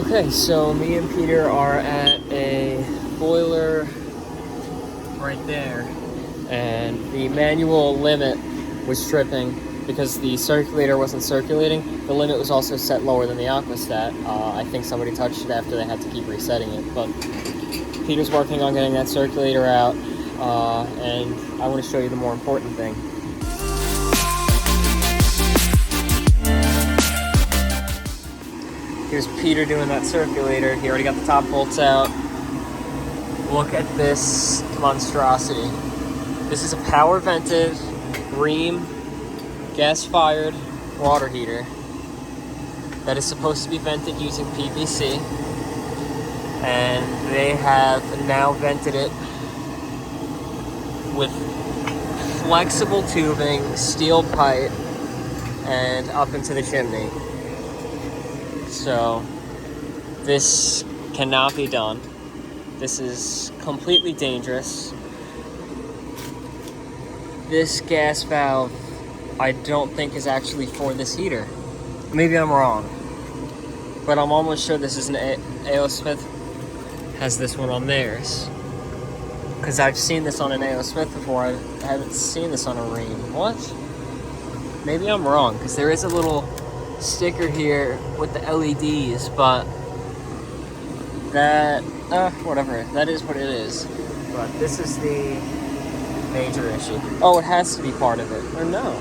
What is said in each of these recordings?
Okay, so me and Peter are at a boiler right there, and the manual limit was tripping because the circulator wasn't circulating. The limit was also set lower than the aquastat. I think somebody touched it after they had to keep resetting it, but Peter's working on getting that circulator out, and I want to show you the more important thing. Here's Peter doing that circulator. He already got the top bolts out. Look at this monstrosity. This is a power vented, ream, gas-fired water heater that is supposed to be vented using PVC. And they have now vented it with flexible tubing, steel pipe, and up into the chimney. So this cannot be done. This is completely dangerous. This gas valve, I don't think is actually for this heater. Maybe I'm wrong, but I'm almost sure this is an A.O. Smith has this one on theirs. Because I've seen this on an A.O. Smith before. I haven't seen this on a Ream. What? Maybe I'm wrong, because there is a little sticker here with the LEDs, but that, whatever, that is what it is. But this is the major issue. Oh, it has to be part of it, or no?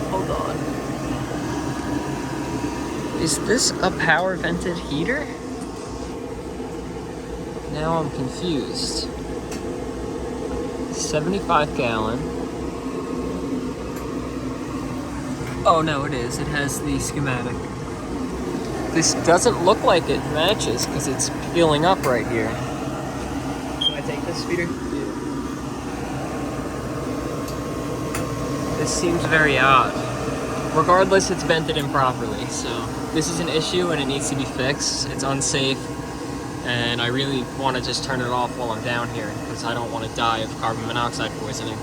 Hold on. Is this a power vented heater? Now I'm confused. 75 gallon. Oh no, it is. It has the schematic. This doesn't look like it matches because it's peeling up right here. Can I take this, Peter? Yeah. This seems very odd. Regardless, it's vented improperly, so this is an issue and it needs to be fixed. It's unsafe, and I really want to just turn it off while I'm down here because I don't want to die of carbon monoxide poisoning.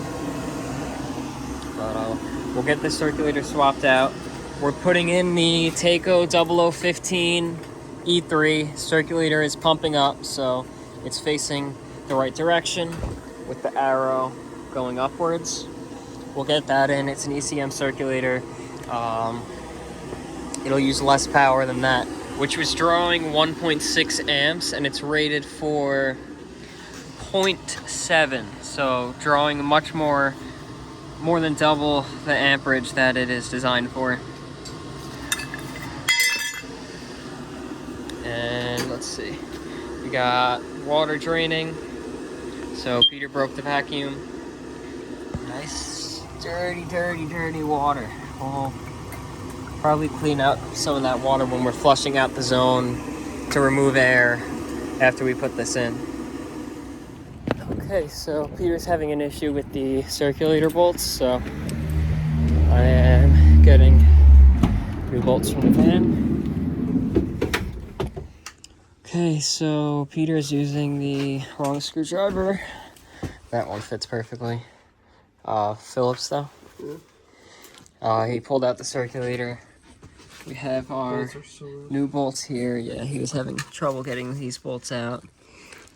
But we'll get this circulator swapped out. We're putting in the Taco 0015 E3. Circulator is pumping up, so it's facing the right direction with the arrow going upwards. We'll get that in. It's an ECM circulator. It'll use less power than that, which was drawing 1.6 amps, and it's rated for 0.7, so drawing much more than double the amperage that it is designed for. And let's see, we got water draining, so Peter broke the vacuum. Nice dirty water. We'll probably clean out some of that water when we're flushing out the zone to remove air after we put this in. Okay, so Peter's having an issue with the circulator bolts, so I am getting new bolts from the van. Okay, so Peter's using the wrong screwdriver. That one fits perfectly. Phillips though. Yeah. He pulled out the circulator. We have our new bolts here. Yeah, he was having trouble getting these bolts out,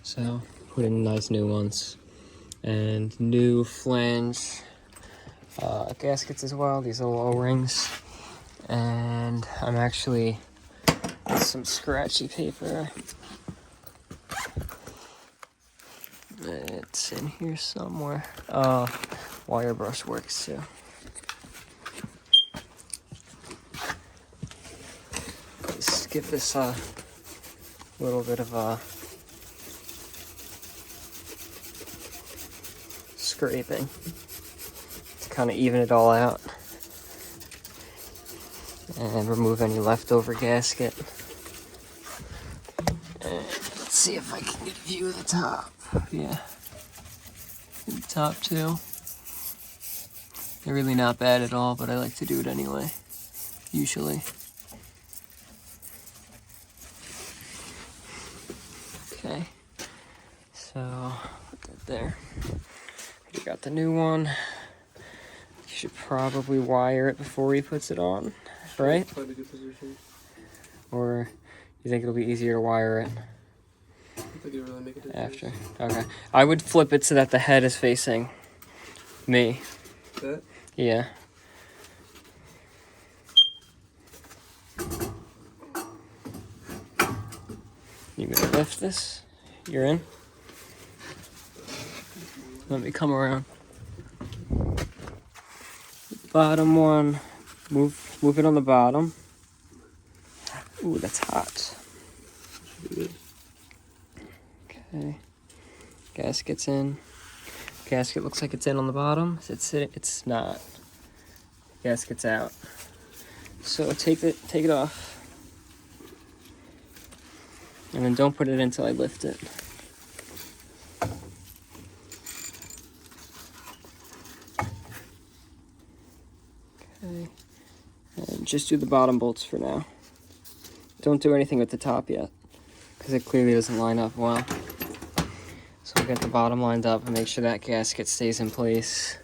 so put in nice new ones. And new flange gaskets as well, these little O-rings. And I'm actually some scratchy paper. It's in here somewhere. Wire brush works too. Just give this a little bit of a scraping to kind of even it all out and remove any leftover gasket. And let's see if I can get a view of the top. Yeah, the top too. They're really not bad at all, but I like to do it anyway, usually. Okay, so put that there. We got the new one. You should probably wire it before he puts it on. right? Quite a good position. Or you think it'll be easier to wire it? I don't think it really make a difference. After. Okay. I would flip it so that the head is facing me. That? Yeah. You gonna lift this? You're in? Let me come around. Bottom one. Move it on the bottom. Ooh, that's hot. Okay. Gasket's in. Gasket looks like it's in on the bottom. It's not. Gasket's out. So take it off. And then don't put it in until I lift it. Okay. And just do the bottom bolts for now. Don't do anything with the top yet, because it clearly doesn't line up well. So we'll get the bottom lined up and make sure that gasket stays in place.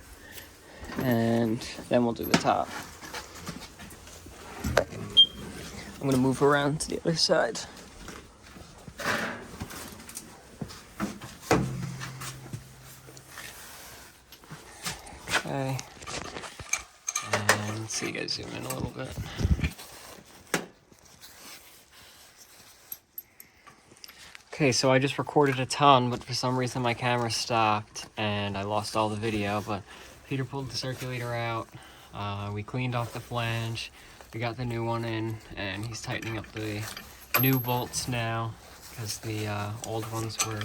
And then we'll do the top. I'm gonna move around to the other side. Okay. And let's see you guys zoom in a little bit. Okay, so I just recorded a ton, but for some reason my camera stopped and I lost all the video, but Peter pulled the circulator out. We cleaned off the flange. We got the new one in, and he's tightening up the new bolts now because the old ones were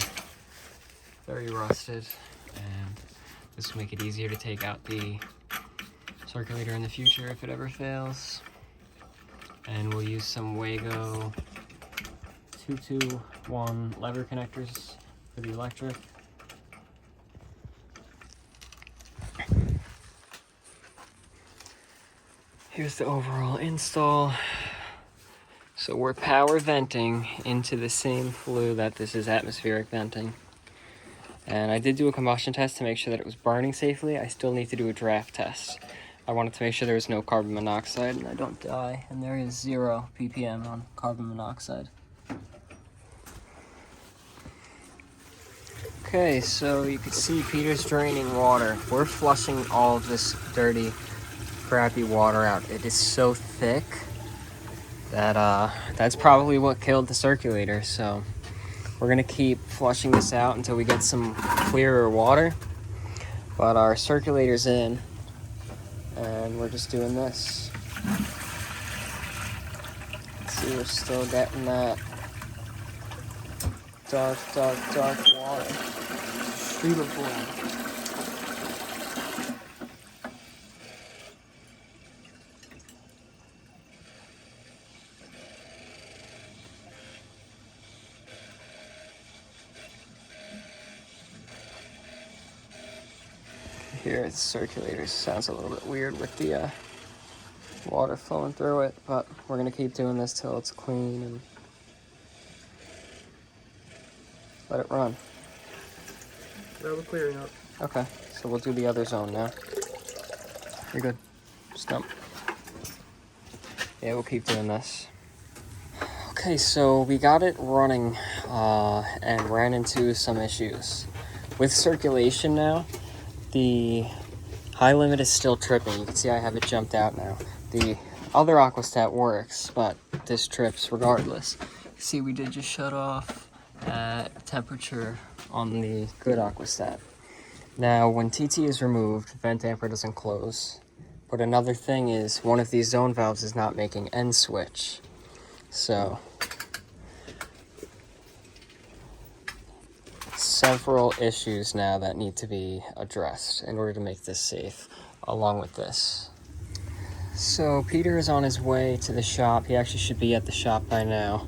very rusted, and this will make it easier to take out the circulator in the future if it ever fails. And we'll use some Wago 221 lever connectors for the electric. Here's the overall install. So we're power venting into the same flue that this is atmospheric venting. And I did do a combustion test to make sure that it was burning safely. I still need to do a draft test. I wanted to make sure there was no carbon monoxide and I don't die. And there is 0 ppm on carbon monoxide. Okay, so you can see Peter's draining water. We're flushing all of this dirty, crappy water out. It is so thick that that's probably what killed the circulator. So we're gonna keep flushing this out until we get some clearer water. But our circulator's in, and we're just doing this. See, we're still getting that dark water. Stream of blood. Here, the circulator sounds a little bit weird with the water flowing through it, but we're gonna keep doing this till it's clean and let it run. Now we're clearing up. Okay, so we'll do the other zone now. You're good. Stump. Yeah, we'll keep doing this. Okay, so we got it running and ran into some issues. With circulation now, the high limit is still tripping. You can see I have it jumped out now. The other aquastat works, but this trips regardless. You see, we did just shut off at temperature on the good aquastat. Now, when TT is removed, vent damper doesn't close. But another thing is, one of these zone valves is not making end switch. So, several issues now that need to be addressed in order to make this safe, along with this. So Peter is on his way to the shop. He actually should be at the shop by now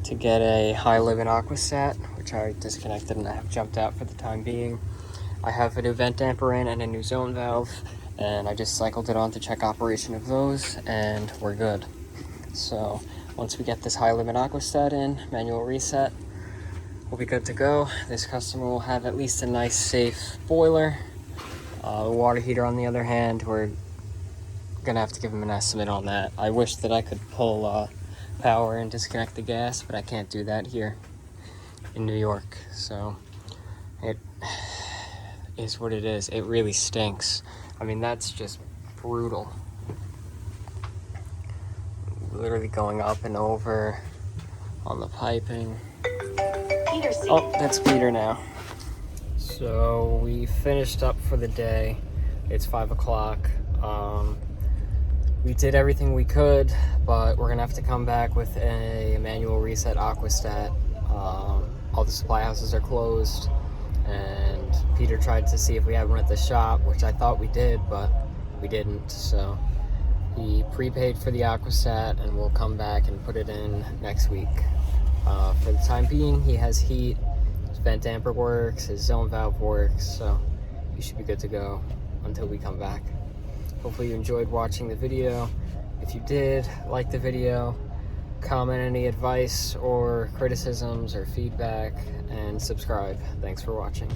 to get a high limit aquastat, which I disconnected and I have jumped out for the time being. I have a new vent damper in and a new zone valve, and I just cycled it on to check operation of those, and we're good. So once we get this high limit aquastat in, manual reset, we'll be good to go. This customer will have at least a nice safe boiler. The water heater, on the other hand, we're gonna have to give him an estimate on that. I wish that I could pull power and disconnect the gas, but I can't do that here in New York. So it is what it is. It really stinks. I mean, that's just brutal. Literally going up and over on the piping. Oh, that's Peter now. So we finished up for the day. It's 5 o'clock. We did everything we could, but we're gonna have to come back with a manual reset aquastat. All the supply houses are closed, and Peter tried to see if we have one at the shop, which I thought we did, but we didn't. So he prepaid for the aquastat, and we'll come back and put it in next week. For the time being, he has heat, his vent damper works, his zone valve works, so he should be good to go until we come back. Hopefully you enjoyed watching the video. If you did like the video, comment any advice or criticisms or feedback, and subscribe. Thanks for watching.